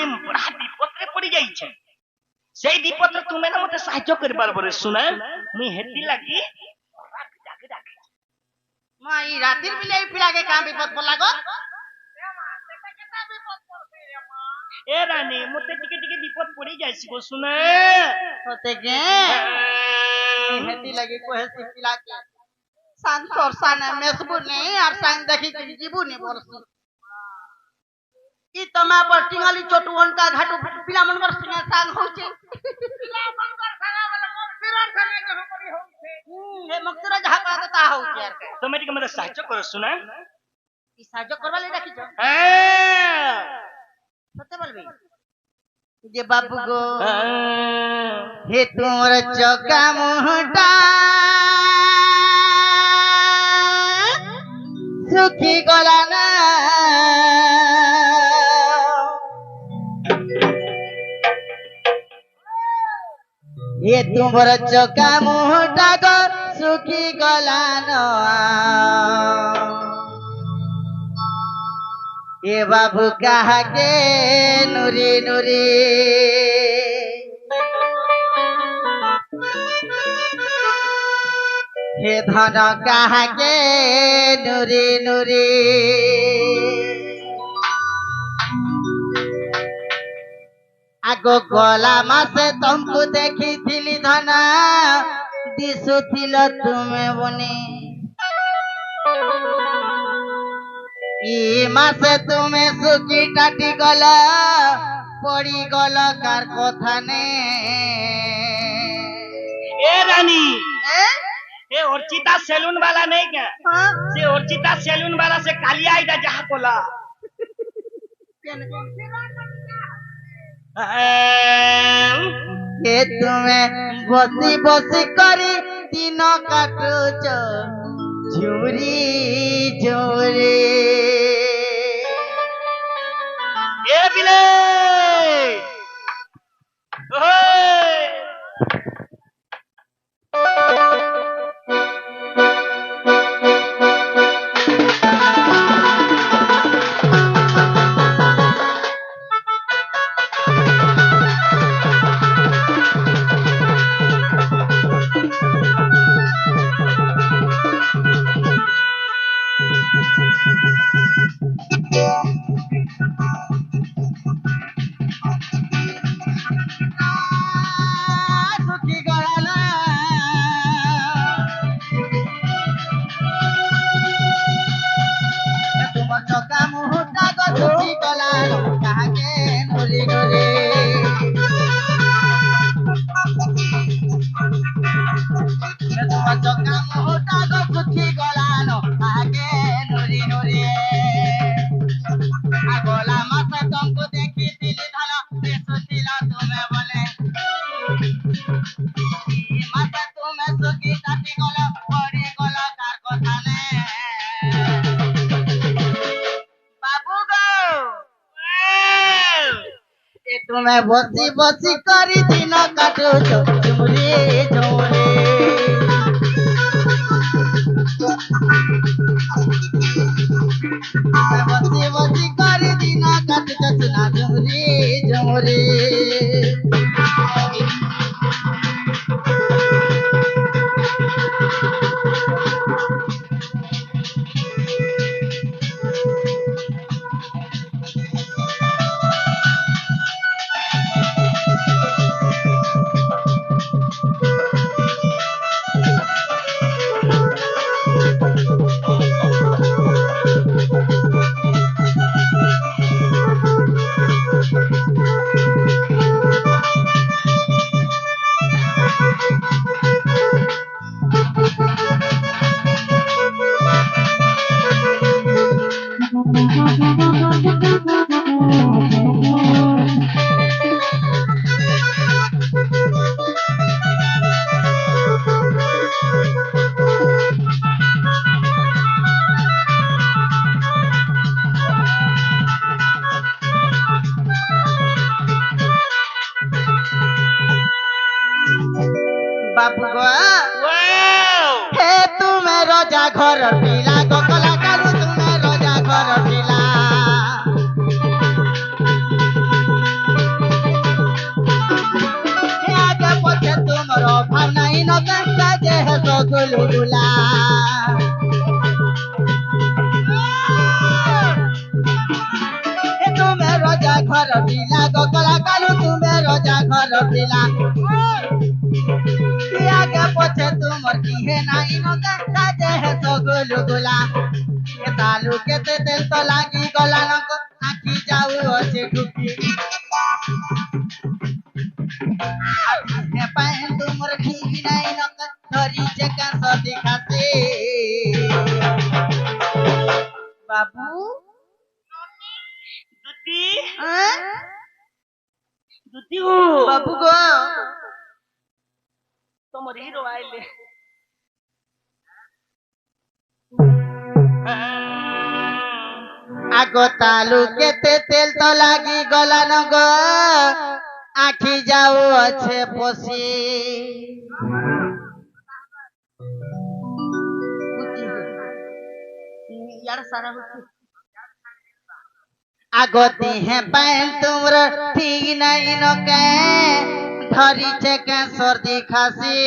मुई बड़ा विपत्रे पड़ी जाई छे सेई विपत्रे तुमे ना मते साहाय्य करबार बरे सुना मुई हेती लागी जाके डाके माई रातिर बिले पिला के काम विपद पड़ला गो ए रानी मते टिके टिके विपद पड़ी जाईसी गो सुना होते के हेती लगी को हेती पिला के सांग सरसाने मेसबु नहीं और सांग देखी के जीबू नहीं बोलसी ई तमा पर टिंगाली चोटुवन का घाटू पिला मनकर संगे सांग होचे पिला मनकर संगे वाला मन फिरन संगे के हमरी होचे हे मक्तरा जहां का ता होचे यार तो मेरी के मते साहाय्य करो सुना ई साहाय्य करवा ले राखी छ हां सत्य बोलबी जे बाबू गो हे तोर चौका मोहटा सुखी गला ना ये तुमर चौका मोहटा गो सुखी गला ना ये बाबू कहा के नुरी नुरी हे धन कहा के नुरी नुरी आगो गला मासे तुमको देखी थिली धना दिसुथिल तुमे बनी ई मासे तुमे सुखी टाटी गला पड़ी गला कार कथा ने ए रानी ए अर्चिता सैलून वाला नहीं क्या हाँ? से अर्चिता सैलून वाला से कालिया आइदा जहां कोला हे तुम्हें बसी बसी करी दिन काटुच झुरी झुरी ए बिले ओए सुखी गला तुम चौका मुहूर्ता को सुखी गला कहा के नुरी नुरी तुम चौका मुहूर्ता को सुखी गला कहा के नुरी नुरी आगोला मासा तुमको देखी दिली धला बेसुतिला तुम्हें बोले माता तुम्हें सुखी ताती गला पड़ी गला कार कथा ने बाबू गो ए तुम्हें बसी बसी करी दिन काटो झुमरी झुमरी बसी बसी करी दिन काटो चुना झुमरी झुमरी बाबू गो हे तुम्हें रोजा घर पीला गोकला कालू तुम्हें रोजा घर पीला गुलगुला तुम्हें रोजा घर पिला गकला कालू तुम्हें रोजा घर पिला आगे पछे तुमर की है नाई नो काजे है तो गुलगुला ये तालू के तेल तो लागी गला न को आखी जाऊ अच्छे ढुकी हे पाए तुमर की नाई नो धरी चका सदी खाते बाबू दुती हैं दुती हो बाबू गो তোমার হিরো আইলে আগো তালু কেতে তেল তো লাগি গলা ন গো আখি যাও আছে পশি यार सारा আগো দিহে পাইন তোমর ঠিক নাই ন কে ধরিছে কে সর্দি খাসি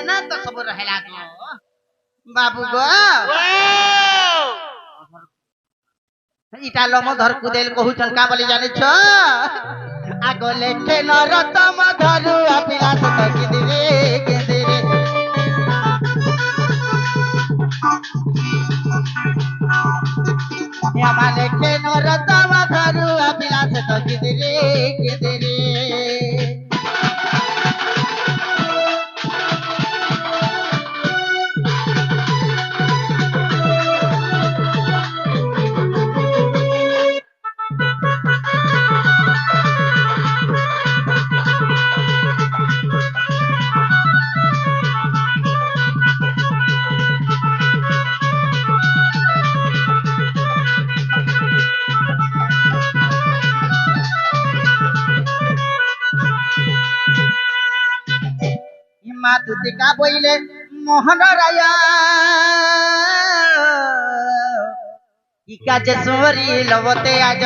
না তো সব রহেলা গো বাবু গো ইটা লমধর কুদেল কহুছন কা বলি জানিছ আগো লেখে নরতম ধরু আপিলা সত কিদিরে কেদিরে আমার লেখে নরতম ধরু আপিলা সত কিদিরে কেদিরে মাতুতিকা বইলে মোহন রায় কি কাজে সোরি লবতে আজ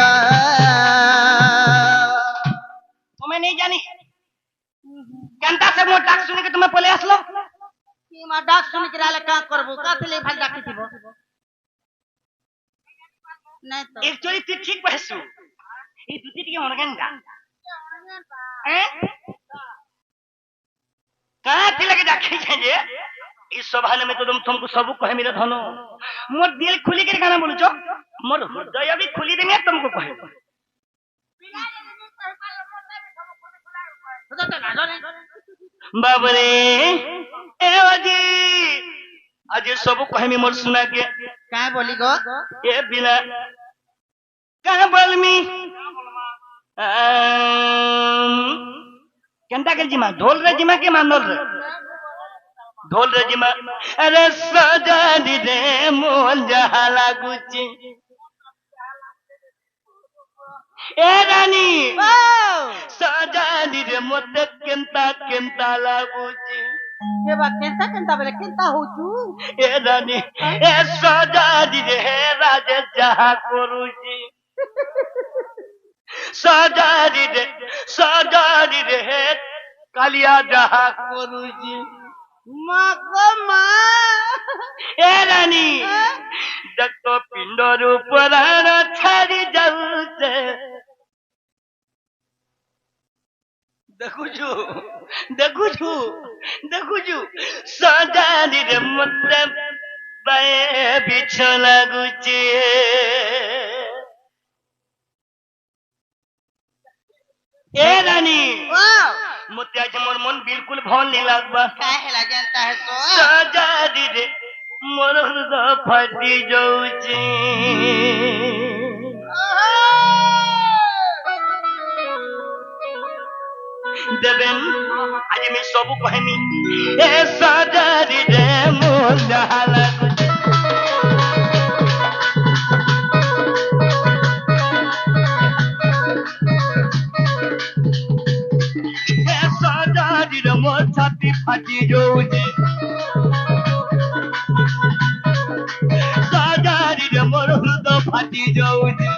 तुम्हें नहीं जानी कंटा से मोर डाक सुन के तुम्हें पले আসলো কি মা ডাক শুনি কি রালে কা করব কাতলে ভাল ডাকি দিব নাই তো एक्चुअली तू ठीक बहसु ये दुती टिके मनगन गा हैं कहां थी लगे डाके जे इस सभाने में तो तुमको सब कहे मेरा धनो मोर दिल खुली के गाना बोलछो मोर हृदय भी खुली देने तुमको कहे बाबरे ए अजी आज सब कहे मी मोर सुना के का बोली गो ए बिना कहां बोलमी केंटा के जिमा ढोल रे जिमा के मानल रे ढोल रे जिमा अरे सजानी रे मोल जहाला गुची ए रानी सजानी रे मोते केंता केंता लागुची के बा केंता केंता बोले केंता होचू ए रानी ए सजानी रे राजे जहा करूची सजानी रे कालिया जहा करूची মা গো মা ए रानी जगतो पिंडर उपराण छाड़ी जाऊचे देखुछु सजानी रे मते बाए बिछ लागुचे ए रानी मते आज मोर मन बिल्कुल भल नहीं लागबा काहे लागेंता है तो सजानी रे मोर हृदय फाटी जाउची देवेन आज मैं सब कहमी ए सजानी रे मोर जहाला ए सजानी रे मोर छाती फाटी जाउची सजानी रे मोर हृदय फाटी जाउची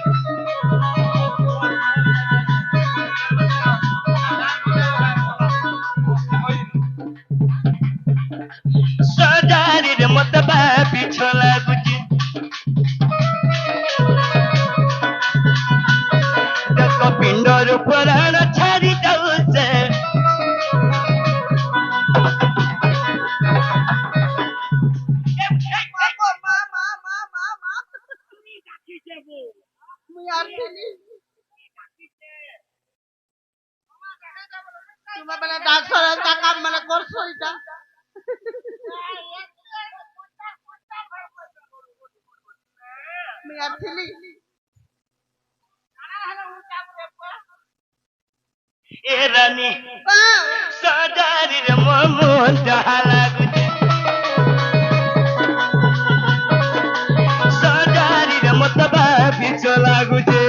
শরীরটা মেয়ার ছিলি এ রানী সজারির মন যাহা লাগুছে সজারির মত ভাবিছ লাগুছে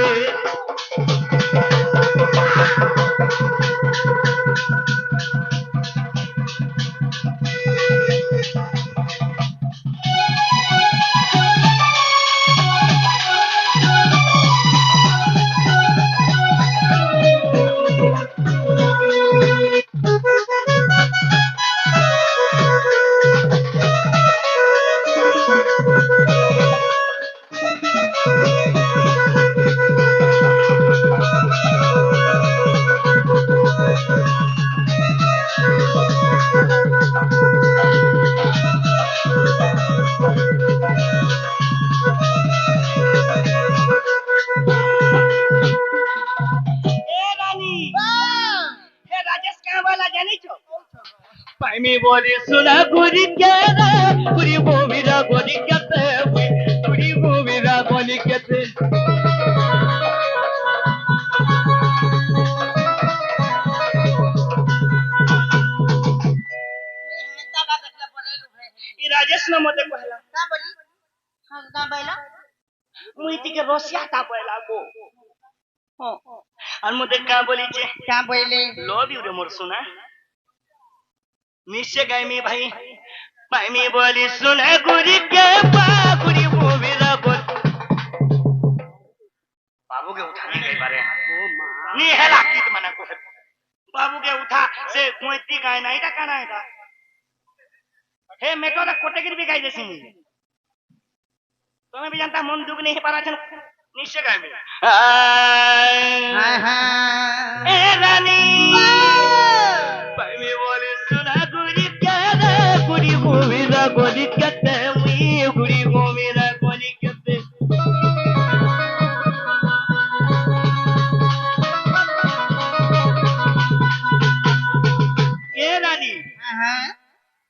पाइमी बोली सुना गुरी क्या गुरी बोमीरा गोली कहते गुरी बोमीरा गोली कहते ये राजेश न मते कहला का बोली हां का बोला मुई के रसिया ता बोला गो हो और मते का बोली छे का बोले लव यू रे मोर सुना निश्चय गायमी भाई पाइमी बोली सुना गुरी के गुरी बोमीरा बोल बाबू के उठाने गई बारे नी हेला गीत मना को बाबू के उठा से कोईती गाय नहीं ता काना है हे मेटो दा कोटेगिरी भी गाई देसी तुम्हें भी जानता मन दुख नहीं पारा छन निश्चय गायमी हां हां ए रानी पाइमी बोली सुना गुरी के गुरी बोमीरा गोली कहते मुई गुरी बोमीरा गोली कहते ए रानी हां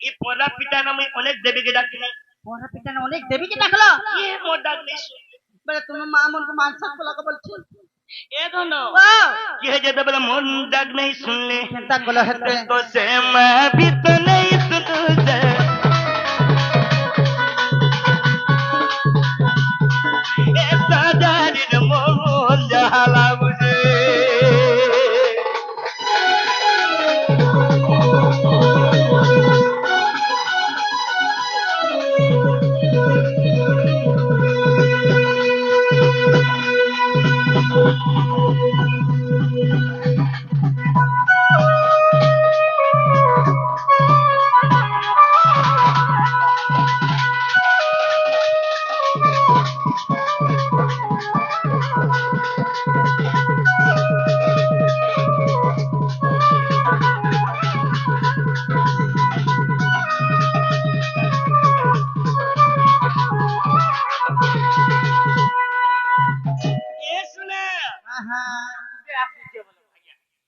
ये पोरा पिता ना मैं अनेक देवी के डाकती नहीं पोरा पिता ने अनेक देवी के डाकलो ये मोर डाक नहीं सुन बड़े तुम मामन को मानसा को लगा बोलछो ए दोनों वाह ये जब बड़ा मोर डाक नहीं सुन ले चिंता गलो हेते तो से मैं भी तो नहीं सुन जा ऐसा जानी न मोर जहाला मुझे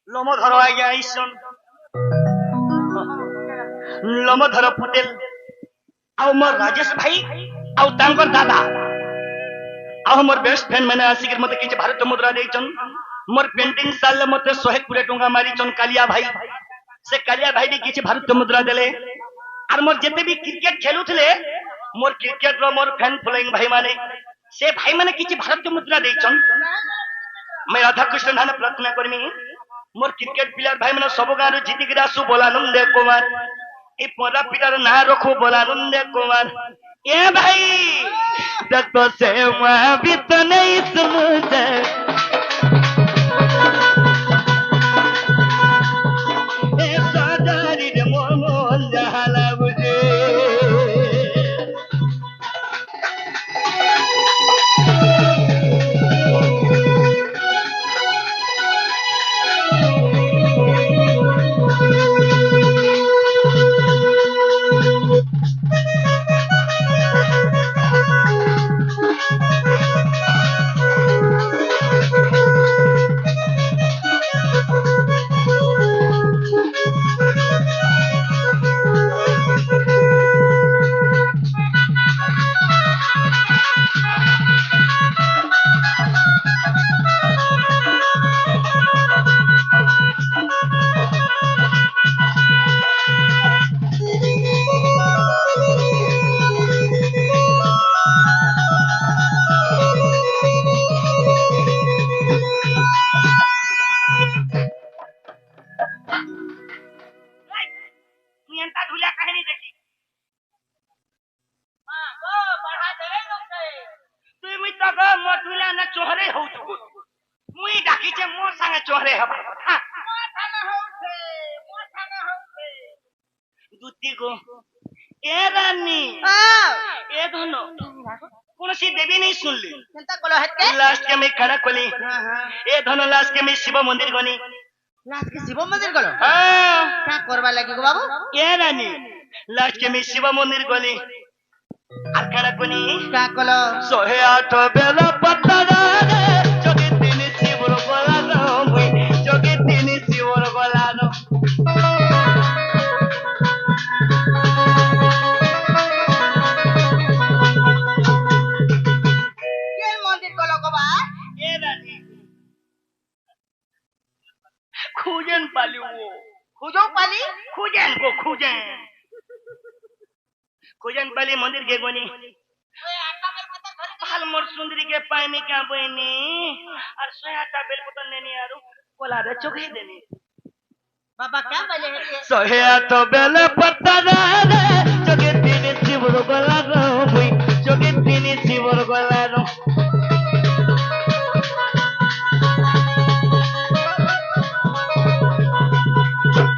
লমধর আজ্ঞা ঈশ্বর লমধর পটেল ଆଉ ମୋର ରାଜେଶ ଭାଇ ଆଉ ତାଙ୍କର ଦାଦା ଆଉ ମୋର ବେଷ୍ଟ ଫ୍ରେଣ୍ଡ ମାନେ ଆସିକି ମତେ କିଛି ଭାରତୀୟ ମୁଦ୍ରା ଦେଇଛନ୍ ମୋର ପେଣ୍ଟିଂ ସାଲରେ ମତେ 120 ଟଙ୍କା ମାରିଛନ୍ କାଲିଆ ଭାଇ ସେ କାଲିଆ ଭାଇ ବି କିଛି ଭାରତୀୟ ମୁଦ୍ରା ଦେଲେ আর মোর যেতে বি ক্রিকেট খেলুଥିଲେ মোর ক্রিকেট র মোর ফ্যান ফলোইং ভাই মানে সে ভাই মানে কিছু ভারতীয় মুদ্রা দেইছন मैं राधा कृष्ण धान प्रार्थना करमी मोर क्रिकेट प्लेयर भाई मैंने सब गाँव जीतिक आसू बोलानंद कुमार ये पदा पितार ना रखो बोलानंद कुमार ए भाई तो से भी तो नहीं सुनते ए सादारी रे मोहन जहाला बुझे ଚୋହରେ ହଉଛୁ ମୁଇଁ ଡାକିଛେ ମୋ ସାଙ୍ଗେ ଚୋହରେ ହବାର କଥା ଦୁତି ଗো ଏ ରାନୀ ଏ ଧନ କୌଣସି ଦେବୀ नहीं सुनली चिंता कलो हटके लास्ट के मैं खाना खोली ए धन लास्ट के मैं शिव मंदिर गनी लास्ट के शिव मंदिर गलो हाँ क्या करवा लगी गो बाबू ए रानी लास्ट के मैं शिव मंदिर गली আর খানা কোনি क्या कलो 108 বেলা পত্তরা রে যোগে তিনি শিবর গলানো মুই যোগে তিনি শিবর গলানো ये मंदिर गलो गो बा ए रानी খুঁজেন পালি ও खुजो पाली খুঁজেন গো খুঁজেন পালি মন্দিर के গনি ভাল মোর সুন্দরী के पाए में क्या बहनी और 108 बेल पत्तर नेनी आरो कोला रे चोखे देनी बाबा क्या बोले हटे 108 बेल पत्तर रे चोखे तिनी शिवर गलानो मुई चोखे तिनी शिवर गलानो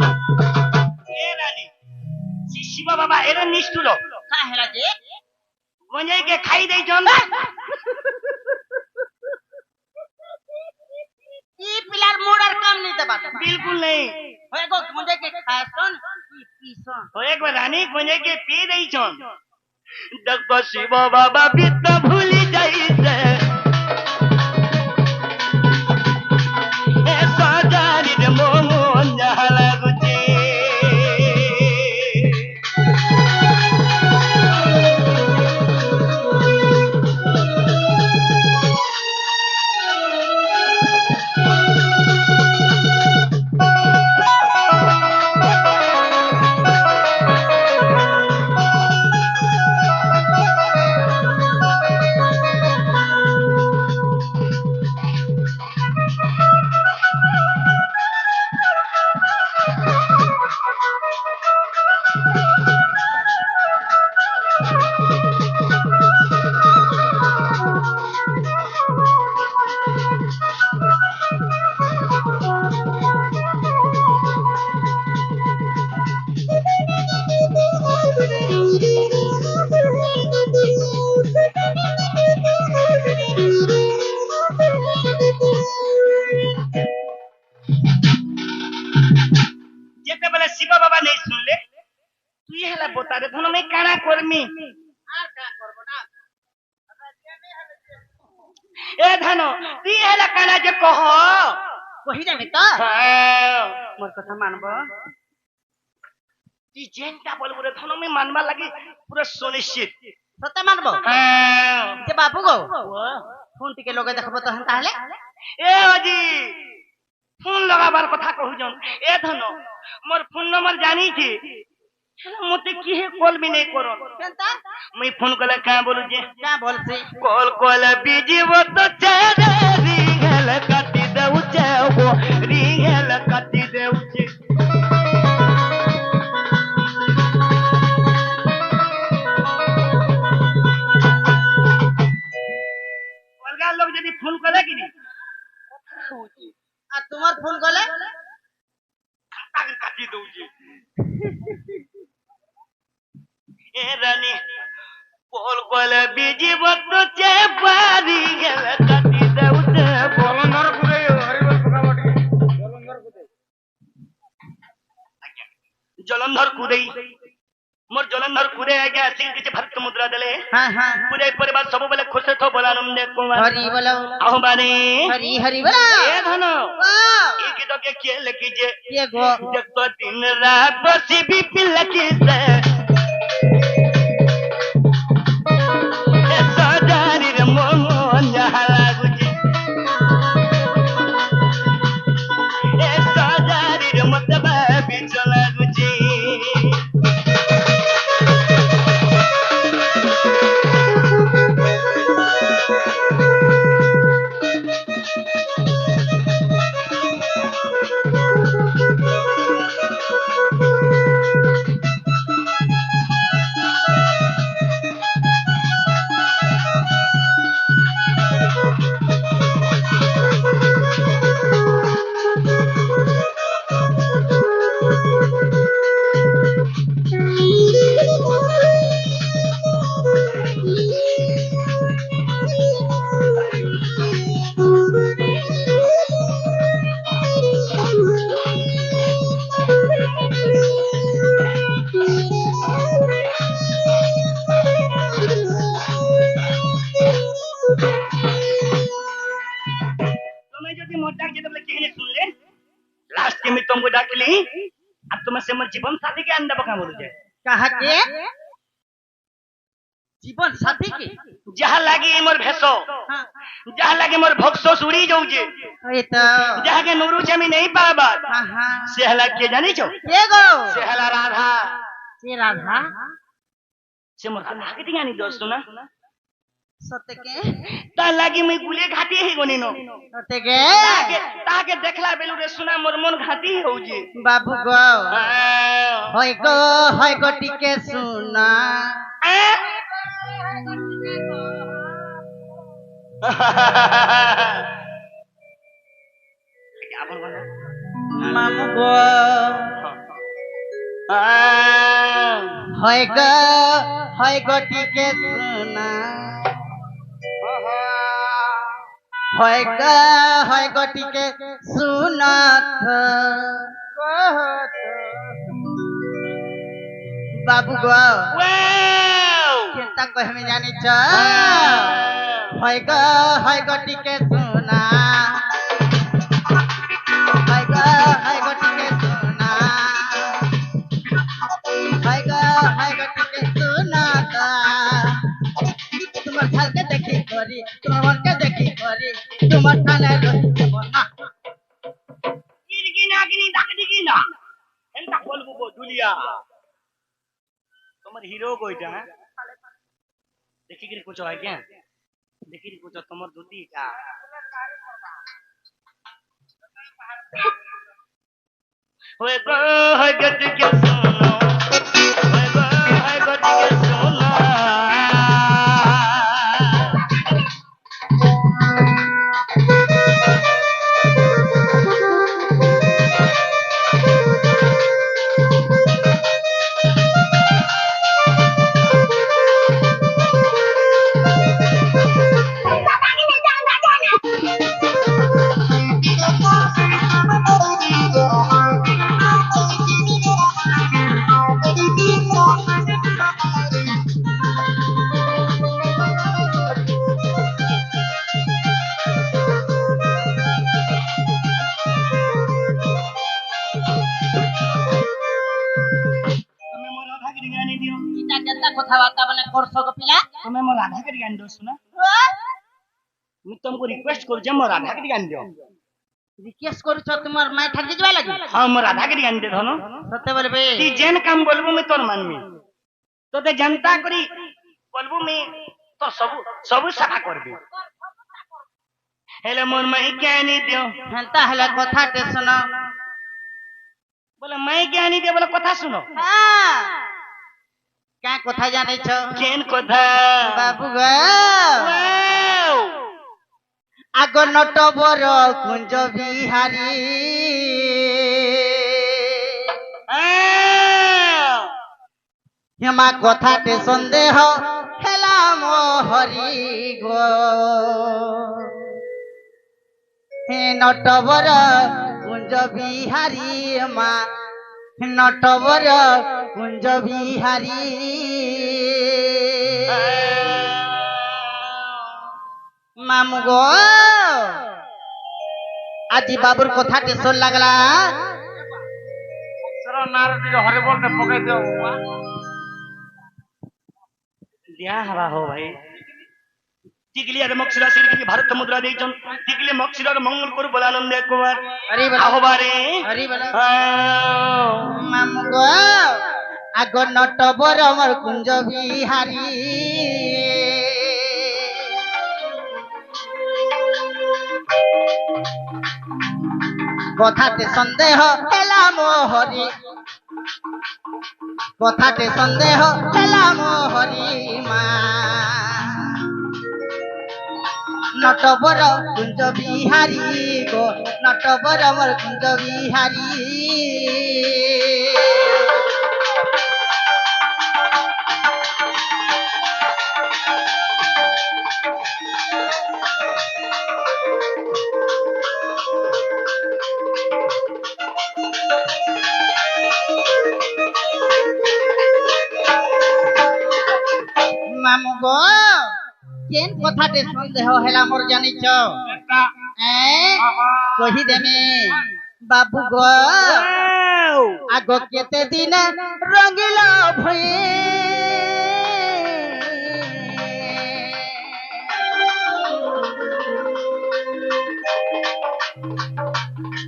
ए रानी शिवा बाबा एरा निष्ठुर का हेला जे गंजे के खाई दे जन ई पिलार मोड़र काम नहीं दबा बिल्कुल नहीं होए गो मुझे के खासन ई पीसन हो एक बार रानी गंजे के पी दे जन देखो शिवा बाबा बित भूली जाई से ए सजानी रे मोमन जहला गुची जेते बेले शिवा बाबा नहीं सुनले तू ये हला बता दे धन में काना करमी आर का करबो ना ए धन तू ये हला काना जे कह कहि देबे तो हाँ मोर कथा मानबो ती जेंटा बोल बोले धन में मानवा लगी पूरा सुनिश्चित सत्य मानबो हाँ जे बाबू गो फोन टिके लोगे देखबो तो हन ताहले ए अजी फोन लगाबार कथा कहू जन ए धन मोर फोन नंबर जानी छी मते की है कॉल भी नहीं करो केनता मैं फोन कला का बोलू जे क्या बोलसी कॉल कॉल बिजी वो तो चेहरे रिंगल काटी देउ छे वो रिंगल काटी देउ छे अलगा लोग यदि फोन करे कि नहीं आ तुम्हार फोन गले आगे काटी दऊ छे ए रानी कॉल कॉल बिजी वो तो छे बारी गल काटी देउ छे জলন্ধর কুদে হরিবল পোকামাটি জলন্ধর কুদে जलंधर कुदई मोर जलंधर कुदे आ गया सिंह के भक्त मुद्रा दले हां हां पूरे परिवार सब बेले खुश थो बोलानम दे कुमार हरि बोलो आहो बानी हरि हरि बोलो ए धनो वाह एक तो के खेल कीजे ये गो जब तो दिन रात बसी भी पिलकी से ए सजारी रे मोहन जहाला गुजी ए सजारी रे मतबा बिचला गुजी तुमको डाकली अब तुम से मोर जीवन साथी के अंडा बका बोलु जाए कहा के जीवन साथी के जहाँ लागी मोर भेसो हाँ जहाँ लागी मोर भक्सो सुड़ी जाऊ जे ये तो जहाँ के नूरू जमी नहीं पाबा हाँ हाँ सेहला के जानी छो के गो सेहला राधा से राधा से मोर के लागे दियानी दोस्तों ना सत्य के ता लागी मैं गुले घाटी ही गोनी नो सत्य के ताके देखला बेलु रे सुना मोर मन घाटी हो जे बाबू गो होय गो टिके सुना क्या बोल बना मामू गो होय गो टिके सुना होय गो टिके सुनत बाबू गो चिंता को हमें जानी छ होय गो टिके सुना होय गो टिके सुना होय गो टिके सुना तुम्हार घर के देखी करी तुम्हार मन के देखी करी तुम्हार थाने रोटी बना गिरगी ना गिनी दाकदी ना एंता बोलबो बो दुलिया तुम्हार हीरो कोइटा है देखी कि कुछ है क्या देखी कि कुछ तुम्हार दूती का होए गट के सुनो होए गट के सुनो कथाबार्ता बने करछो गो पिला तुम्हें मोर राधा के गान दो सुना मैं तुमको रिक्वेस्ट करू जे मोर राधा के गान दियो रिक्वेस्ट करू छ तुमार माय ठार दिजवा लगी हां मोर राधा के गान दे धनो सत्य बोलबे ती जेन काम बोलबो मैं तोर मानमी तो ते जनता करी बोलबो मैं तो सब सफा करबी हेले मोर मही क्या नहीं दियो हेंता हला कथा ते सुनो बोले मैं क्या नहीं दियो बोले कथा सुनो हां क्या कथा जाने छ केन कथा बाबू गो आगो नटबर कुंज बिहारी हेमा कथाटे सन्देह हेला मोहरी गो हे नटबर कुंज बिहारी मा नटबर कुंज बिहारी मामू गो আজি বাবুর কথাটি শোন লাগলা सर नारद हरे बोल ने पकाई दियो दिया हवा हो भाई टिकली আর মক্সিরা সিরকি ভারত মুদ্রা দেইছন টিকলি মক্সিরার মঙ্গল করু বলানন্দে কুমার হরি বল আহবারে হরি বল মামু গো আগ নটবর আমার কুঞ্জ বিহারী কথাতে সন্দেহ হেলা মোহরি কথাতে সন্দেহ হেলা মোহরি মা নটবর কুঞ্জ বিহারী গো নটবর আমার কুঞ্জ বিহারী মামু গো কেন কথাতে সন্দেহ হেলা মোর জানিছ কহি দেমে बाबू गो आगो केते दिन रंगिल भई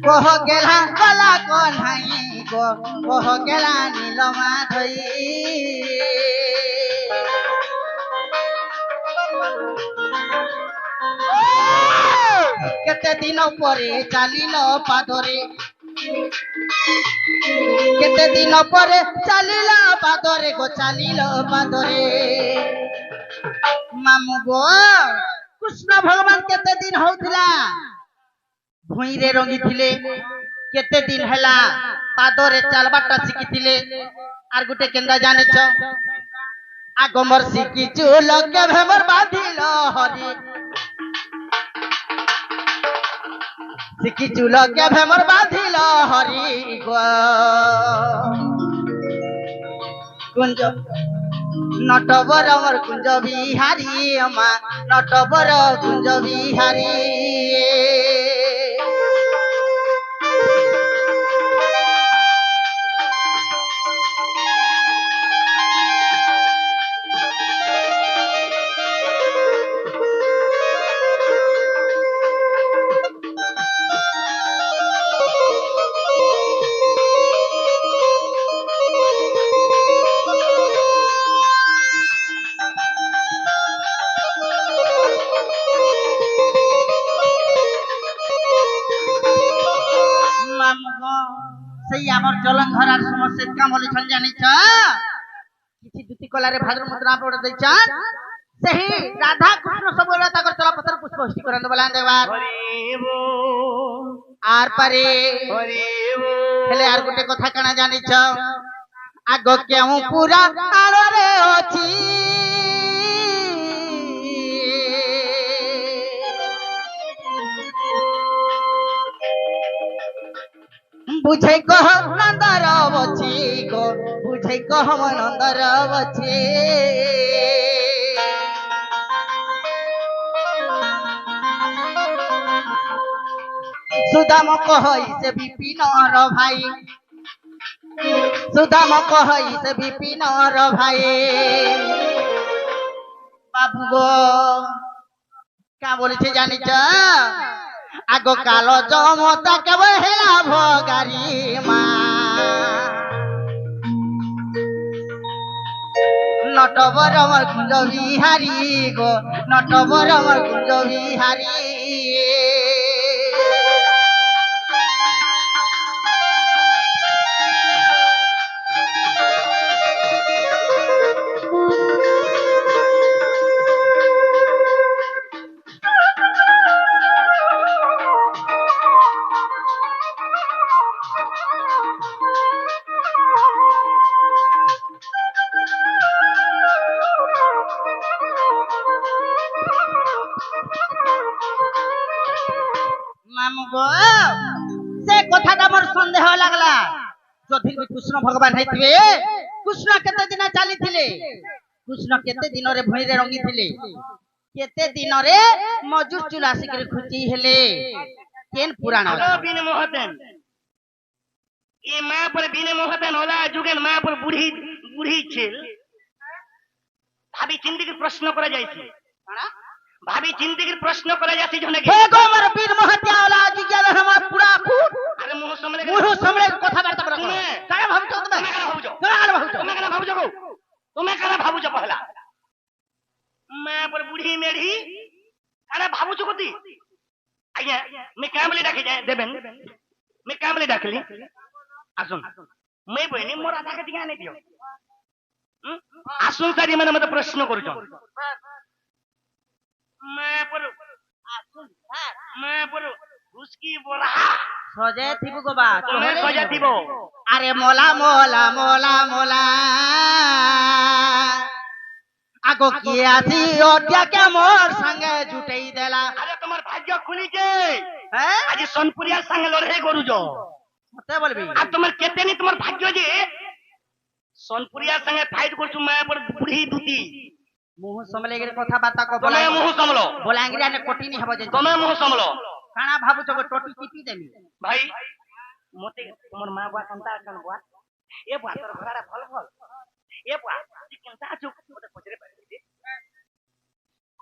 कह गेला कला कन्हाई गो कह गेला नीलमा धई केते दिन परे चालिल पादरे केते दिन परे चालिल पादरे गो चालिल पादरे मामू गो कृष्ण भगवान केते दिन होउथिला भुई रे रंगी थिले केते दिन हला पादरे चालबाटा शिखिथिले आर गुटे केंदा जाने छ आगमर शिखिचु लगे भेमर बाधिल हरि शिखिचु लगे भेमर बाधिल हरि गो कुंज नटवर अमर कुंज बिहारी अमा नटवर कुंज बिहारी সেই আমার জলন্ধরার সমস্যা কাম বলি ছন জানিছ কিছু দুটি কলারে ভাদ্র মুদ্রা পড়ে দেইছান সেই রাধা কৃষ্ণ সবরে তাকর চলপথর পুষ্পষ্টি করন বলান দেবার আর পারে হেলে আর গুটে কথা কানা জানিছ আগ কেউ পুরা আড়রে অছি बुझे कह नंदर बची गो बुझे कह नंदर बची सुदाम कहई से विपिन र भाई सुदाम कहई से विपिन र भाई बाबू गो का बोलছে জানিছ आग काल जमता केवल हेला भगारी मा नटवर अमर कुंज बिहारी गो नटवर अमर कुंज बिहारी से कथाटा मोर संदेह लागला जदि कृष्ण भगवान हेतिबे कृष्ण केते दिन चली थिले कृष्ण केते दिन रे भई रे रंगी थिले केते दिन रे मजूर चुला सिकरे खुची हेले केन पुराण बिन मोहतन ये मां पर बिन मोहतन होला जुगेन मां पर बुढ़ी बुढ़ी छिल भाभी चिंती के प्रश्न करा जायछि भाभी चिंती के प्रश्न करा जायछि जने हे गो मोर बीर महत्या होला जिज्ञासा हमर पूरा फूट अरे मुंह समले कथा बार्ता करा काय भाबुछ तुमे काय भाबुछ तुमे काय भाबुछ पहला मैं पर बुढ़ी मेढ़ी अरे भाबुछ कति आज्ञा मैं कामले डाके जाय देबेन मैं कामले डाकली आसुन मैं बहिनी मोर आधा के दिया नहीं दियो आसुन सारी माने मते प्रश्न करूछ मैं पर उसकी बोला सजे थिबु गो बा तुम्हें सजे थिबो अरे मोला मोला मोला मोला आगो की आसी ओटिया के मोर संगे जुटई देला अरे तुम्हार भाग्य खुली के हैं आज सोनपुरिया संगे लड़े करू जो मते बोलबी अब तुम्हार केते नहीं तुम्हार भाग्य जे सोनपुरिया संगे फाइट करछु मैं पर बुढ़ी दूती मुंह समले के कथा बार्ता को तुम्हें मुंह समलो बोलांगिरा ने कोटी नहीं हबो जे तुम्हें मुंह समलो काना भाबु तो टोटी टिपी देमी भाई মতে তোমার মা বুয়া কেনতা আছেন বুয়া এ বুয়া তোর ঘোড়াটা ভাল ভাল এ বুয়া তুই কেনতা আছো মতে পচরে পারি দে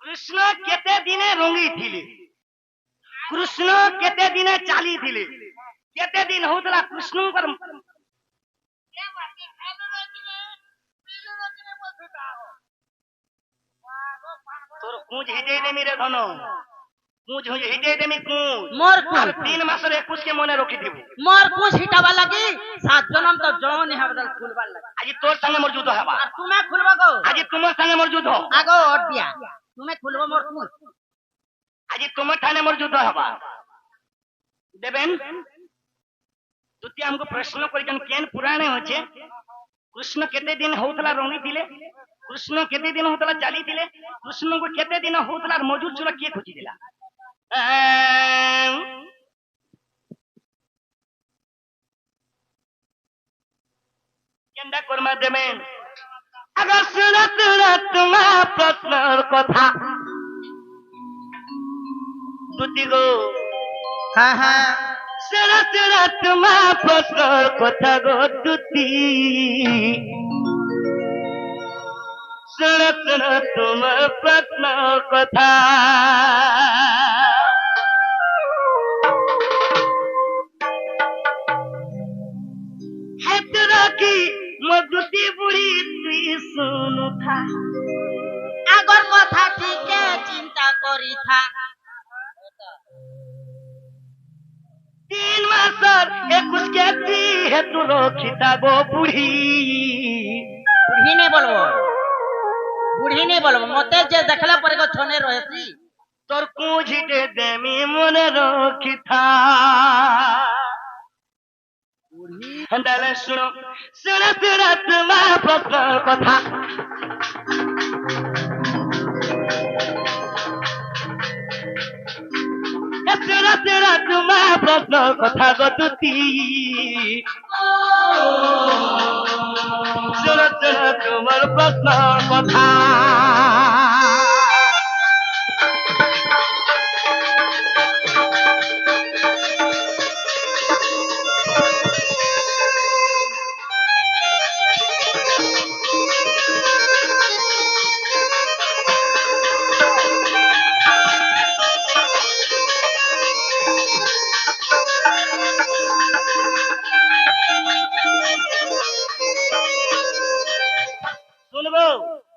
কৃষ্ণ কেতে দিনে রঙি থিলে কৃষ্ণ কেতে দিনে চালি থিলে কেতে দিন হউতলা কৃষ্ণঙ্কর তোর কুঁজ হিজে দেমি রে ধন কুঁজ হিজে দেমি কুঁজ মোর কুঁজ। আর 3 মাসের 21 কে মনে রাখি দিব মোর কুছ হিটাবা লাগি 7 জনম তো জনি হাবদাল খুলবার লাগি আজি তোর সঙ্গে মোর যুদ্ধ হবা আর তুমি খুলবা গো আজি তোমার সঙ্গে মোর যুদ্ধ আগো অট দিয়া তুমি খুলবো মোর কুছ আজি তোমার ঠানে মোর যুদ্ধ হবা দেবেন তুই আমको প্রশ্ন করিছেন কেন পুরাণে হচ্ছে কৃষ্ণ কেতে দিন হউতলা রঙি দিলে কৃষ্ণ কেতে দিন হউতলা চালি দিলে কৃষ্ণকে কেতে দিন হউতলা মজুর চুরা কে খুঁজি দিলা কেন্দা কর্মা দেবেন अगर सुना सुना तुम्हारा प्रश्न कथा दुती गो হ্যাঁ হ্যাঁ सुना सुना तुम्हारा प्रश्न कथा गो दुती सुना सुना तुम्हारा प्रश्न कथा है तेरा की मधुती बुढ़ी तुई सुनु था আগর কথা ঠিকে চিন্তা করি থা 3 मासर 21 के दी है तू रखिता गो बुढ़ी বুড়ি নেই বলবো বুড়ি নেই বলবো মতে যে দেখলা পরে গো ছনে রয়েছি তোর কুঁজিতে দেমি মনে রখিথা তাহলে শুনো শুনে শুনে তোমার প্রশ্ন কথা শুনে শুনে তোমার প্রশ্ন কথা গতুতি শুনে শুনে তোমার প্রশ্ন কথা শুনবো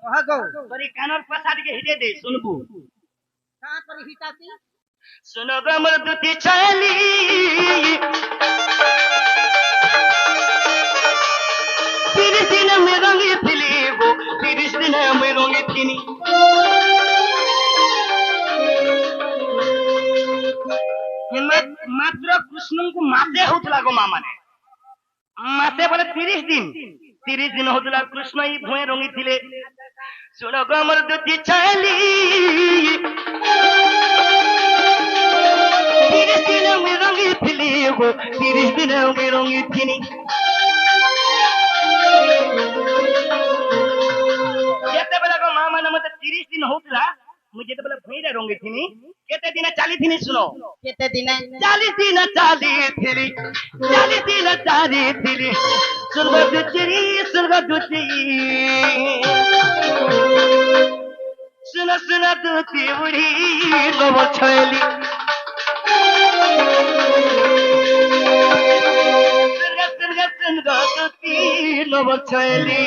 কহা গো তোরি কানর পাশা দিকে হিটে দে শুনবো কা করি হিটাতি सुनो गो मोर दुती चली 30 दिन में रंगी थिली गो 30 दिन में रंगी थिनी मात्र कृष्ण को मासे होतला गो मामा ने मासे बोले 30 दिन होतला कृष्ण ही भुए रंगी थिले सुनो गो मोर दुती चली 30 दिन में रंगी थिली गो 30 दिन में रंगी थिनी ଯେତେବେଳେ ଗো ମା ମାନେ ମତେ 30 ଦିନ ହଉଥିଲା ମୁଁ ଯେତେବେଳେ ଭୂଇଁରେ ରଙ୍ଗି ଥିନି କେତେ ଦିନ ଚାଲି ଥିନି ଶୁଣ কেতে দিনে 40 ଦିନ ଚାଲି ଥିଲି 40 ଦିନ ଚାଲି ଥିଲି ସୁର୍ଗ ଦୁଚି सुन सुन दूती बुढ़ी लोब छैली सुन दूती लोब छैली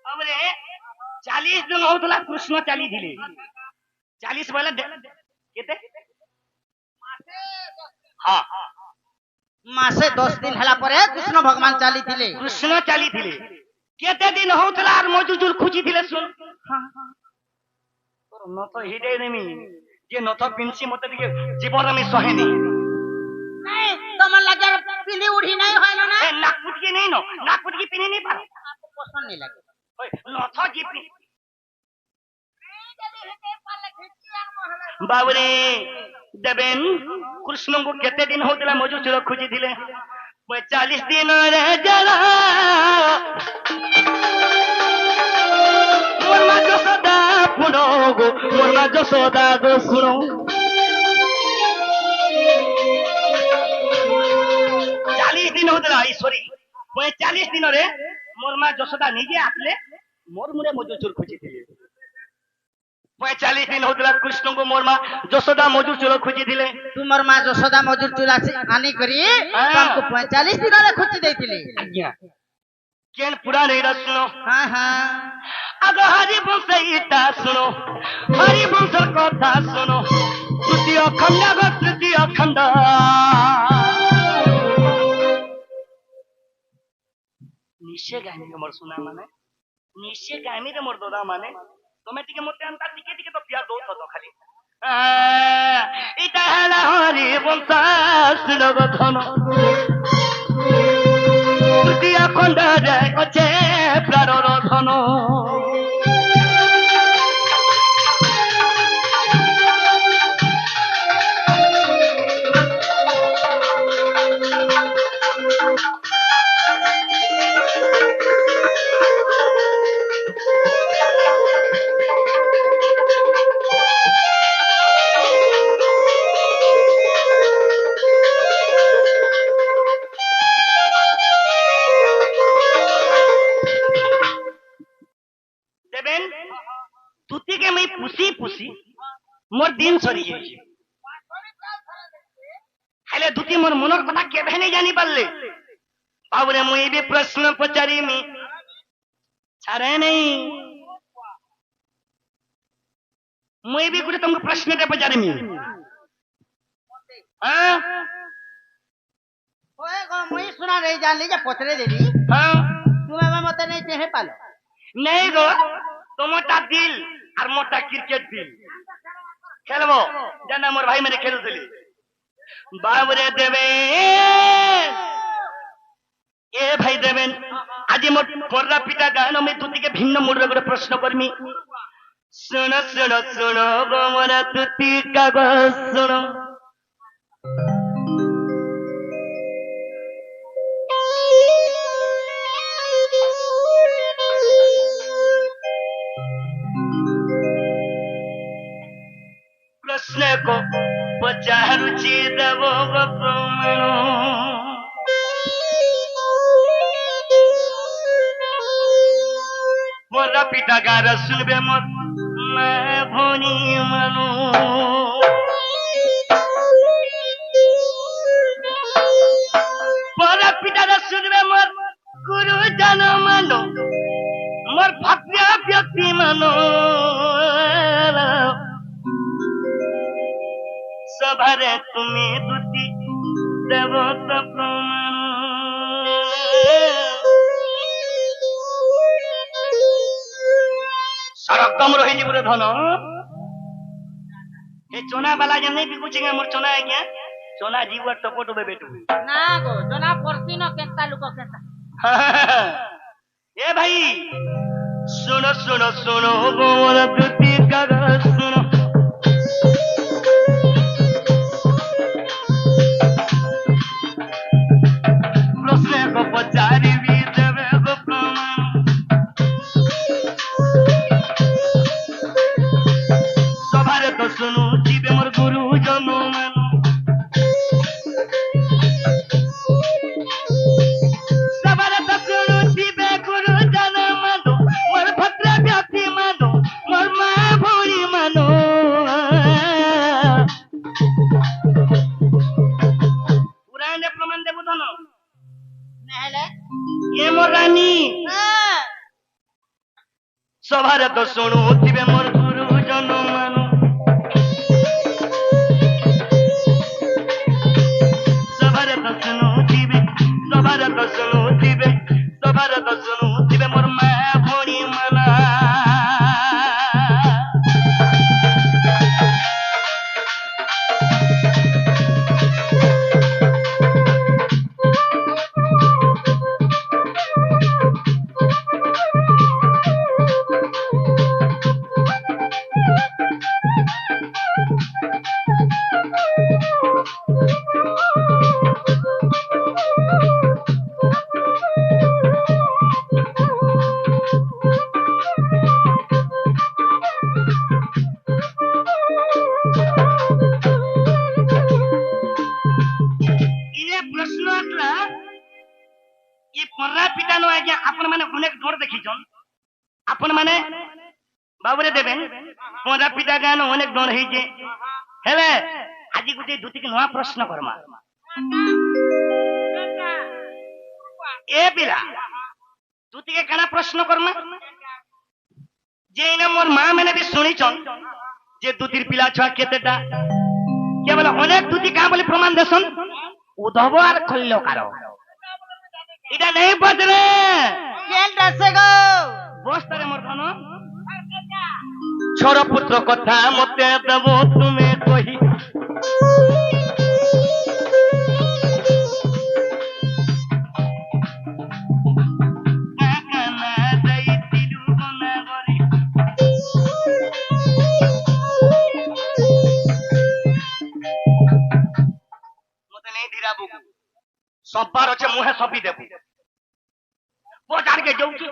हमरे 40 दिन होतला कृष्ण चाली दिले 40 बोले केते हां মাসে 10 দিন হেলা পরে কৃষ্ণ ভগবান চালি থিলে कृष्ण चाली दिले केते दिन होतला और मजुजुल खुची दिले सुन तोर न तो हिडे नेमी जे न तो पिंसी मते दिके जीवन में सहेनी নাই তোমার লাগে পিলি উড়ি নাই হয় না না ए नाकपुट की नहीं नो नाकपुट की पिनी नहीं पारो পছন্দ নাই লাগে ओए न तो जी बाबूरे देवेन कृष्ण को केते दिन होतला मजू चूल खोजी थिले 45 दिन रे जला मोर मा जसोदा पुनो गो मोर मा जसोदा गो सुनो 40 दिन होतला ईश्वरी 45 दिन रे मोर मा जसोदा निजे आसले मोर मुरे मजू चूल खोजी थिले 45 दिन होतला कृष्ण को मोर मा जसोदा मजूर चूल खोजी थिले तुमर माँ जसोदा मजूर चूल्हा से आनी करी तुमको 45 दिन रे खोजी देइतिले आज्ञा केन पुराण एड़ा सुनो हाँ हाँ अग हरि वंश इटा सुनो हरि वंश कथा सुनो तृतीय खंड निश्चय गामी के मोर सुना माने निश्चय गामी रे मोर दोदा माने तुम्हें टिके मोटे अंता टिके तो प्यार दो तो खाली इटा हला हरि वंश सुनो धन तृतीय खंड रे अचे प्राणर धन मोर दिन सरी जाइए हेले दुती मोर मनर कथा केबे नहीं जानी पारले बाबूरे मुई भी प्रश्न पचारी मी छारे नहीं मुई भी गुटे तुमको प्रश्न ते पचारी मी हां ओए गो मुई सुना नहीं जान ली जे पचरे देली हां तुम्हें मते नहीं चहे पालो नहीं गो तुमटा दिल और मोटा क्रिकेट दिल खेलबो जाना मोर भाई मेरे खेलुतली बाबरे देवे ए भाई देवेन आज मोर पर्रा पिता गान में तुति के भिन्न मूड रे प्रश्न करमी सुन सुन सुन गो मोर तुति का गो सुन प्रश्न को पचारुचि देवो गो प्रमाण मोर पिता गार सुनबे मोर मैं भोनी मनु मोर पिता रा सुनबे मोर गुरु जन मानो मोर भक्ति व्यक्ति मानो सभरे तुम्हें दुति देवो तो प्रमाण सरकम रही जीवन धन ये चोना वाला जन नहीं बिकुचेगा मोर चोना है क्या चोना जीव टपोटो बे बेटू ना गो जना परसी न केता लुको केता ए भाई सुनो सुनो सुनो मोर दुति का सुनो पचारी भी देवे गो प्रमाण सभारे तो सुनु जीवे मोर गुरु जन मानु सभारे तो सुनु जीवे गुरु जन मानु मोर भद्र व्यक्ति मानु मोर मां भौरी मानु पुराण ने प्रमाण देबो धन नहले ये मोर रानी सभारे तो सुनु थिबे मोर गुरु जन मानु सभारे तो सुनु थिबे सभारे तो सुनु थिबे सभारे तो सुनु थिबे मोर मां भौरी माना দেখিছন আপন মানে বাবুরে দেবেন পরা পিতা গান অনেক ডর হইছে হেলে আজি গুটে দুটিকে নয়া প্রশ্ন করমা এ পিলা দুটিকে কেনা প্রশ্ন করমা যে না মোর মা মানে বি শুনিছন যে দুটির পিলা ছুয়া কেতেটা কেবল অনেক দুটি কা বলে প্রমাণ দেছন উদ্ধব আর খল্ল কারো এটা নেই বদলে কেন রাসে গো বস্তারে মোর ধন ছোট পুত্র কথা মতে দেব তুমি কহি সবার আছে মুহে সপি দেবু পচারকে যাউছি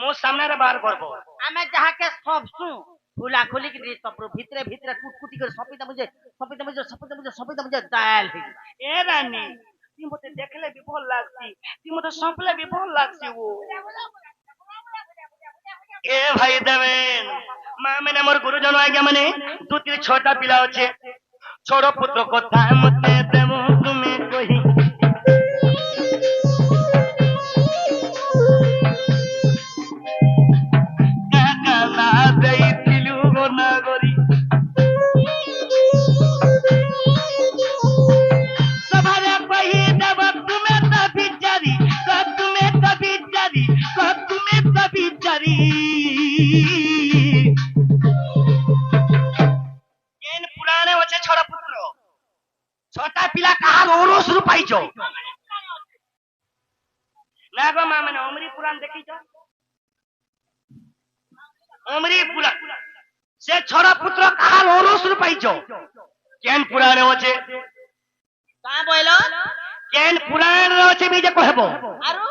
মো সামনে বার করব আমি যাহাকে সবসু খুলা খুলি কি সপ্র ভিতরে ভিতরে কুটকুটি করে সপিতা মুঝে ডাল এ রানী তুই মতে দেখলে বি ভাল লাগছি তুই মতে সপলে বি ভাল লাগছি ও এ ভাই দেবেন মা মানে মোর গুরুজন আজ্ঞা মানে দুটি ছটা পিলা আছে ছোট পুত্র কথা মতে দেব তুমি কহি কাকা না দেইতিলু গনা গরি সবারে কহি দেব তুমি তো বিচারি কেন পুরাণে আছে ছড়া পুত্র ছটা পিলা কাহার ওরস রু পাইছ না গো মা মানে অমরি পুরাণ দেখিছ অমরি পুরাণ সে ছড়া পুত্র কাহার ওরস রু পাইছ কেন পুরাণে আছে কা বইলো কেন পুরাণে আছে বি যে কহব আরু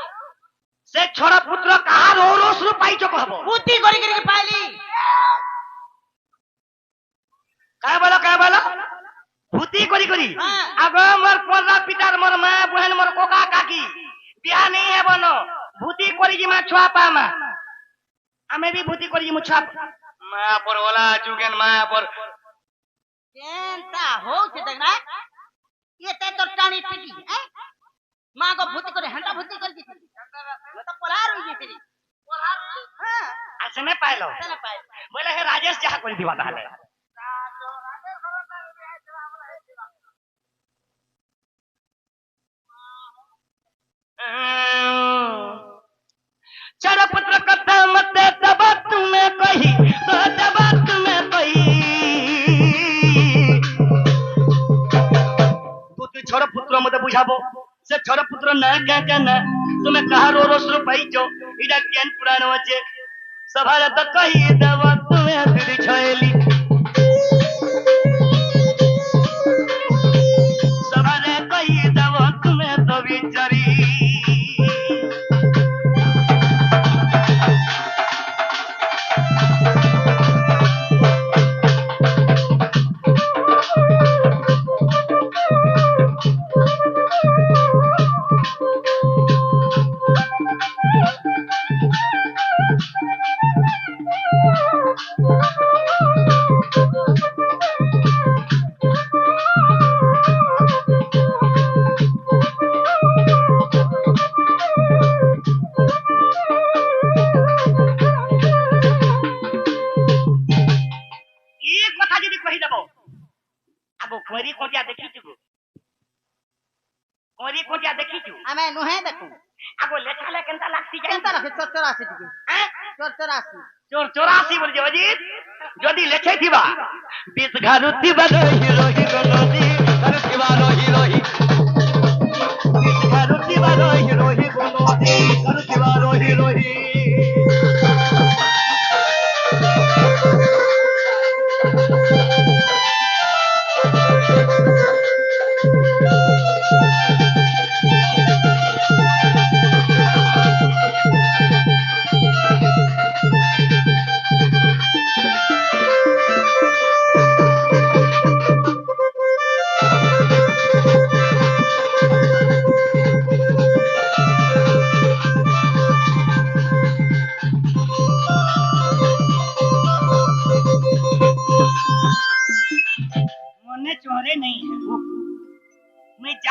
সে ছড়া পুত্র কাহার ওরস রু পাইছ কহব বুদ্ধি করি পাইলি কা বলো ভূতি করি আগ মোর পরা পিতার মোর মা বহেন মোর কোকা কাকি বিয়া নেই হেব ন ভূতি করি মা ছুয়া পা মা আমি বি ভূতি করি মু ছুয়া মা পর ওলা যুগেন মা পর কেন তা হচ্ছে দেখ না এতে তোর টানি ঠিকই মা গো ভূতি করে হেঁটা ভূতি করে দিছি তো পলার হই গেছি হ্যাঁ আসনে পাইলো না পাই বলে হে রাজেশ যাহা করে দিবা তাহলে चारा पुत्र कथा मत तब तुम्हें कही तो तब तुम्हें कही तू छोड़ पुत्र मत बुझाबो से छोड़ पुत्र ना क्या ना तुम्हें कहा रो रो पाइचो इडा ज्ञान पुराण আছে सभारे तो कही देव तुम्हें फिर छयली सभारे कही देव तुम्हें तो बिचारी আমি নুহে দেখু আগো লেখালে কেনতা লাগছি কেনতা রাখে চচ্চর আছে দিকে হ্যাঁ চচ্চর আছে চোর 84 বলছে অজিত যদি লেখে দিবা 20 ঘারুতি বারহি রহি গনদি ঘারুতি বারহি রহি 20 ঘারুতি বারহি রহি গনদি ঘারুতি বারহি রহি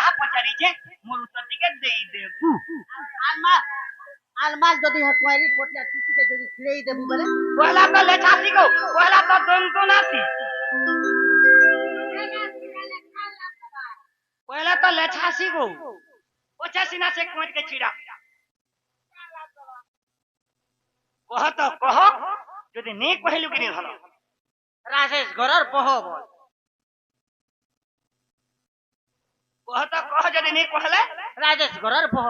ଯାହା ପଚାରିଛେ ମୋର ଉତ୍ତର ଟିକେ ଦେଇଦେବୁ। আলমাল যদি হে কোয়ারি পটিয়া টিটিকে যদি ছিড়েই দেবু বলে পহলা তো লেখা শিখো, পহলা তো দন্ত নাসি, পহলা তো লেখা শিখো, পচাশি না সে কোঁচ কে ছিড়া। কহ তো কহ, যদি নে কহিলু কি ধন রাজেশ ঘরের পহ বল কহ তো কহ, যদি নে কহলে রাজেশ ঘরের পহ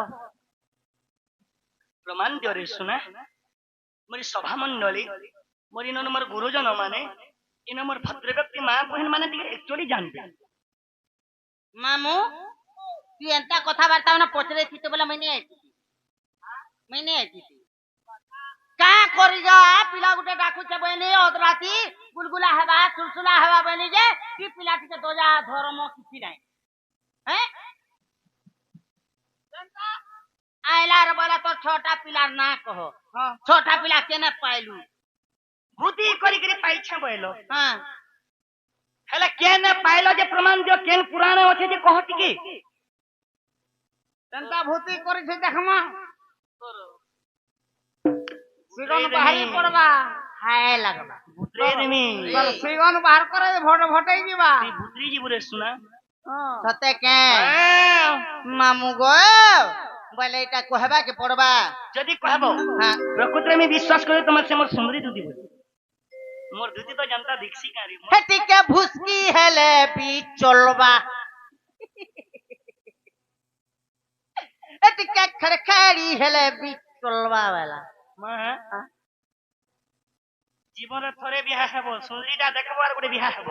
প্রমাণ দিও রে শুনা। মোরি সভা মণ্ডলী, মোর ইন মোর গুরুজন মানে, ইন মোর ভদ্র ব্যক্তি মা বহিন মানে ଟିକେ একচুয়ালি জানবে। মামু তুই এন্তা কথাবার্তা না পচরে থিতে বলে মইনে আইছি কা করি যা পিলা গুটে ডাকুছে বইনি অদরাতি গুলগুলা হেবা সুলসুলা হেবা বইনি যে কি পিলা টিকে দোজা ধর্ম কিছু নাই হ্যাঁ আইলার বলা তোর ছটা পিলার না কহ ছটা পিলা কেনে পাইলু ভূতি করি করি পাইছে বইলো, হ্যাঁ হেলে কেন পাইলো যে প্রমাণ দিও, কেন পুরাণে আছে যে কহ টিকি এন্তা ভূতি করিছে দেখমা সিগন বাহারি পড়বা হায় লাগবা ভূতরেমি সিগন বাহার করে ভটাই দিবা তুই ভূতরি জীবরে শুনা। সতে কে মামু গো বলে এটা কহবা কে পড়বা যদি কহব হ্যাঁ প্রকৃতরে আমি বিশ্বাস করি তোমার সে মোর সুন্দরী দুদি বলি, মোর দুদি তো জানতা দেখছি কারি হেটিকে ভুসকি হেলে বি চলবা হেটিকে খড়খড়ি হেলে বি চলবা বেলা মা জীবনে থরে বিয়া হব, সুন্দরীটা দেখবো আর গোটে বিয়া হব।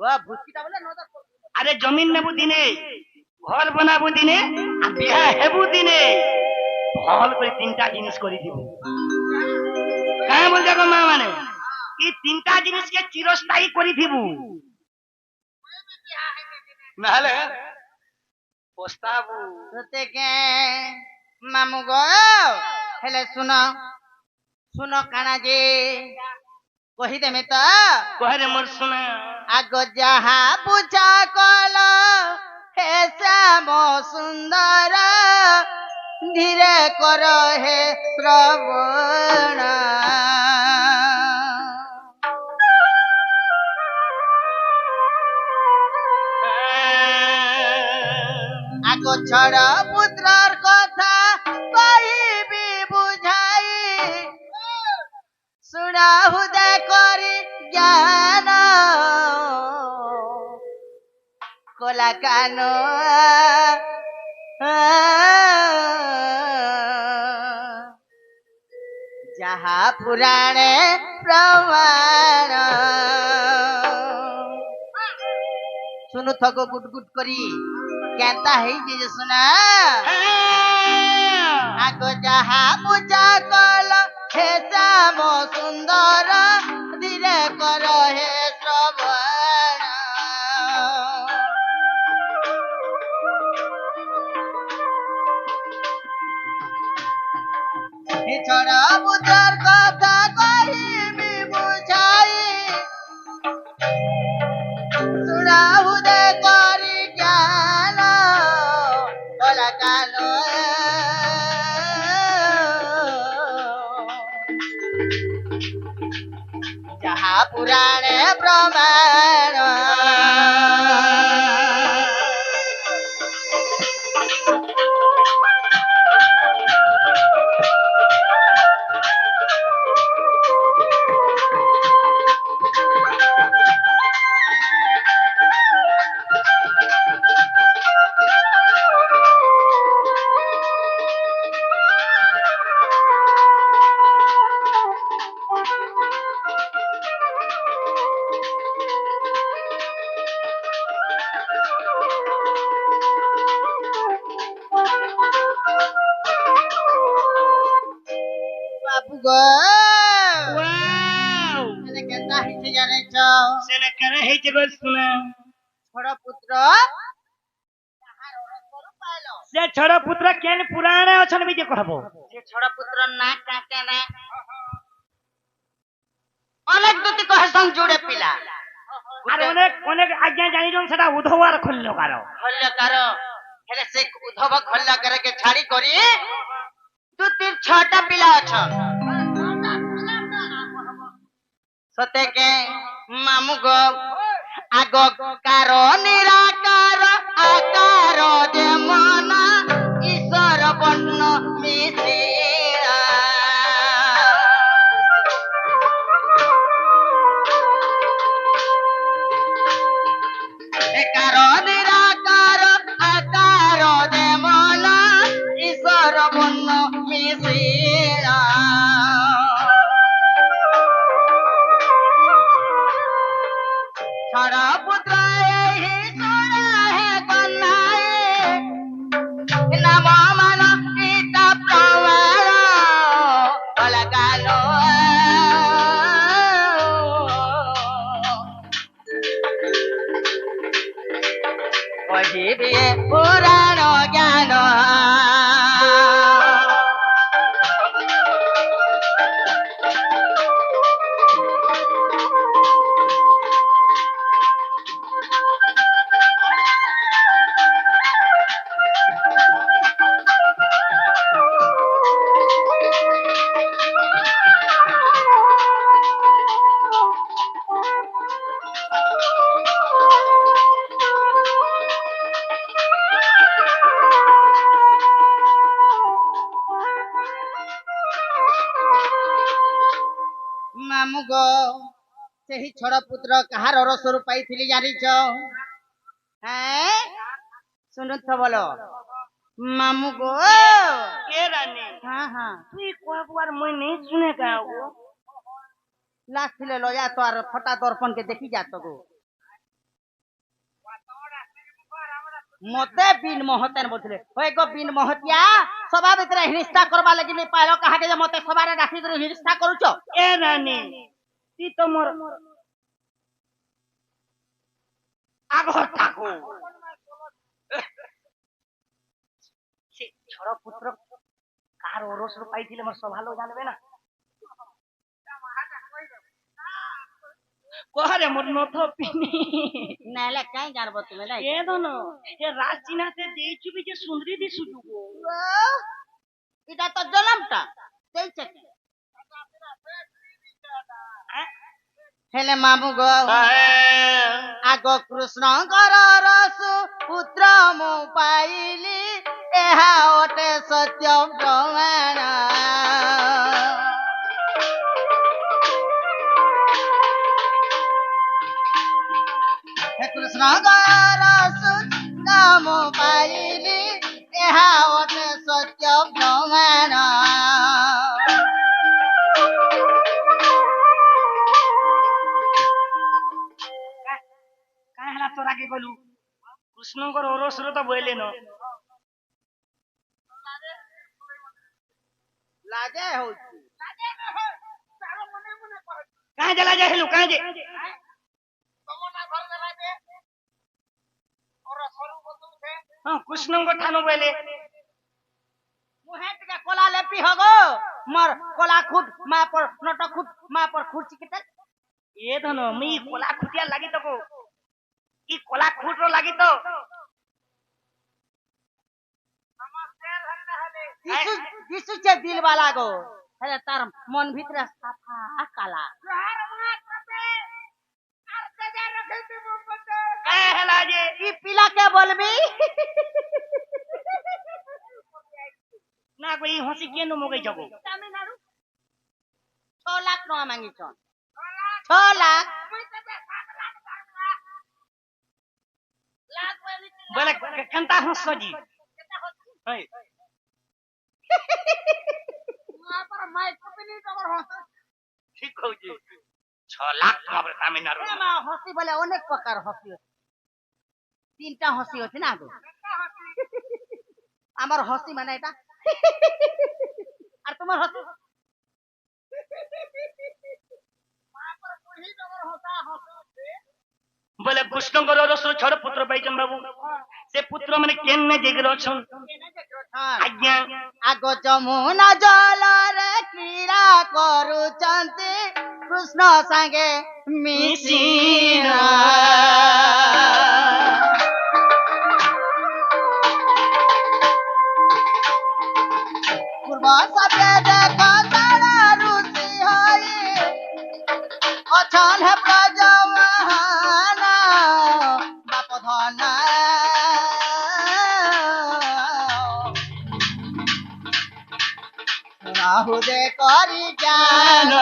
ও ভুসকিটা বলে নদা আরে জমিন নেবু দিনে, ঘর বানাবু দিনে, আর বিয়া হেবু দিনে, ভাল করে তিনটা জিনিস করে দিব। কাঁ বল দেখো মা মানে এই তিনটা জিনিসকে চিরস্থায়ী করে দিব, নাহলে পস্তাবু। সতে কে মামু গো হেলে শুনো শুনো কানা যে কহি দেমে তো কহে মোর শোনা আগ যাহা বুঝা কল হে শ্যাম সুন্দর ধীরে কর হে শ্রবণ আগ ছড় পুত্রর কথা কহিবি বুঝাই শুনা হুদে করি জ্ঞান কোলা কান যাহা পুরাণে প্রমাণ শুনু থগো গুট গুট করি কেনতা হইছে যে শুনা আগ যাহা পূজা কল হে শ্যাম সুন্দর ধীরে কর হে শ্রবণ হে ছড়া বুঝার কথা কহিবি বুঝাই শুনা হুদে করি জ্ঞান কলা কান যাহা পুরাণে প্রমাণ বাবু গো ওয়াও এনে কেনতা হইছে জানেছ সেনে কেন হইছে গো শুনা। ছড় পুত্র সে ছড় পুত্র কেন পুরাণে অছন বিজে কহব। সে ছড় পুত্র না কাকে না অনেক দুটি কহেসন জুড়ে পিলা আর অনেক অনেক আজ্ঞা জানিছন সেটা উধবার খুলল কারো হল্য কার ହେଲେ ସେ ଉଦ୍ଧବ ଖଲ୍ଲା କରକେ ଛାଡି କରି ତୁ ତିର ଛଅଟା ପିଲା ଅଛନ୍ ସତେ କେ ମାମୁ ଗୋ ଆଗ କାର ନିରାକାର ଆକାର ଯେ ମନ ଈଶ୍ୱର ବର୍ଣ୍ଣ ମିଶିଲା କାର ନିରାକାର ଆକାର ଯେ ମନ ଈଶ୍ୱର ବର୍ଣ୍ଣ ମିଶିଲା ଛଡ଼ ପୁତ୍ର ଏହି ସୁର ହେ କନ୍ୟାଏ ନାମ ମାନ ଗୀତା ପ୍ରମାଣ ଅଲଗାଲୋ କହିବି ପୁରାଣ ଜ୍ଞାନ ମାମୁ ଗୋ ସେହି ଛଡ଼ ପୁତ୍ର କାହାର ରସରୁ ପାଇଥିଲି ଜାଣିଛ ଶୁଣୁଥ ବୋଲ ମାମୁ ଗୋ के रानी ହଁ ହଁ तू कोई बार मैं नहीं सुने का वो লাগছিলে লয়া তো আর ফটা দর্পণ কে দেখি যা তো গো মতে বিন মহতেন বলছিলে হয়ে গো বিন মহতিয়া সভা ভিতরে হিংসা করবা লাগি নি পাইলো কাহাকে যে মতে সবারে ডাকি করে হিংসা করুছ ए रानी ती तो मोर आगो ताको से छोरा पुत्र कार ओरस रो पाइथिले मोर सब भालो जानबे ना कोहरे मोर नथ पिनी নাইলে কাই জানবো তুমি নাই ए दोनो ये राजीना से देचु भी जे सुंदरी दिसु जुगो এটা তো জলমটা দেইছে হেলে মামু গো আগ কৃষ্ণଙ୍କର ରସୁ ପୁତ୍ର ମୁଁ ପାଇଲି ଏହା ଅଟେ ସତ୍ୟ ପ୍ରମାଣ ହେ କୃଷ୍ଣଙ୍କର ରସୁ ମୁଁ ପାଇଲି ଏହା ଅଟେ ସତ୍ୟ ପ୍ରମାଣ काय हला तोरा के गलु कृष्णकर ओरस रो तो बोले न लाजे होची काय जला जा हेलु काय जे हां कृष्णकर थानो बोले मुहे टिका कोला लेपी हगो मर कोला खुद मा पर नट खुद मा पर खुर्ची किते ए धनो मी कोला खुटिया लागी तो को ई कोला खुट रो लागी तो दिसु दिसु जे दिल वाला गो अरे तार मन भीतर साफा काला काय हला जे ई पिला के बोलबी ना कोई हंसी केनो मगै जगो तमिलनाडु 6 लाख टका मांगी छन 6 लाख बोले कंता हंसो जी है पर माइक कंपनी तमर हंस ठीक हो जी 6 लाख टका पर तमिलनाडु ए मा हंसी बोले अनेक प्रकार हंसी तीनटा हंसी होती ना गो আমার হসি মানে এটা আর তোমার হসি बोले कृष्णकर ओरस रो छड़ पुत्र पाइचन बाबू से पुत्र माने केन्ने जेगर अछन आज्ञा আগ যমুনা জলরে ক্রীড়া করুচন্তি কৃষ্ণ সাঙ্গে মিশিনা सबे देखो सारा रुचि होई अचल है प्रजवान बाप धन राहु दे करी ज्ञान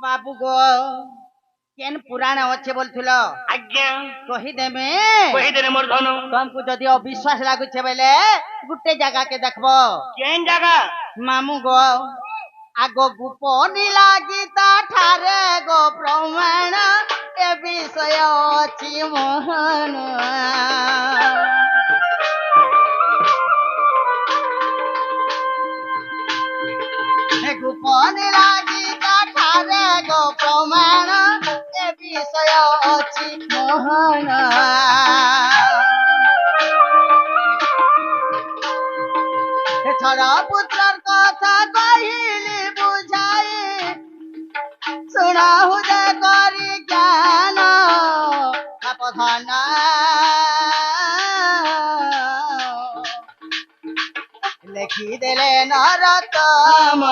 बाबू गो केन पुराण अच्छे बोलथुल आज्ञा कहीदेमे कहीदेने मोर धन तुमको जदि अविश्वास लागुछे बेले गुटे जगह के देखबो केन जगह मामू गो आगो गुपनी लागिता ठारे गो प्रमाण ए विषय अछि मोहन हे गुपनी लागिता ठारे गो प्रमाण ए विषय अछि मोहन छड़ा पुत्रर कथा कहिली बुझाई सुनाहु दे करी ज्ञान अपधन लेखी देले नरतम